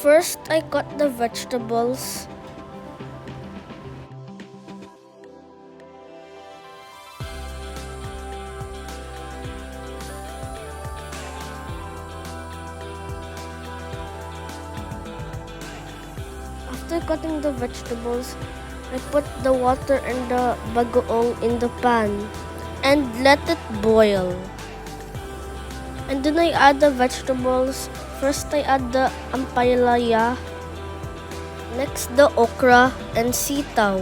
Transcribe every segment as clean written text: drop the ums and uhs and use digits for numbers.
First, I cut the vegetables. After cutting the vegetables, I put the water and the bagoong in the pan and let it boil. And then I add the vegetables. First I add the ampalaya, next the okra and sitaw.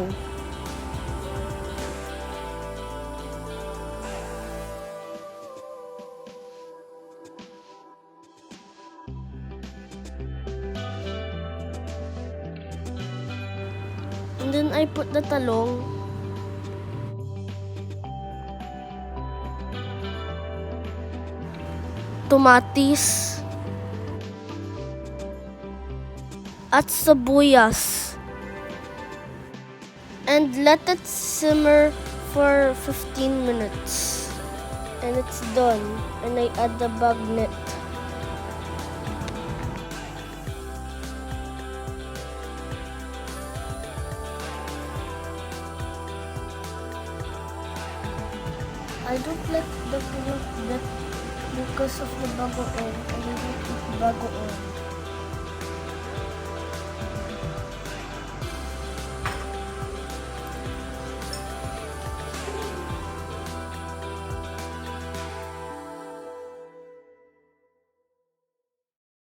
And then I put the talong. Tomatis. At sibuyas. And let it simmer for 15 minutes. And it's done. And I add the bagnet. I don't like the pink because of the bagoong. I don't like bagoong.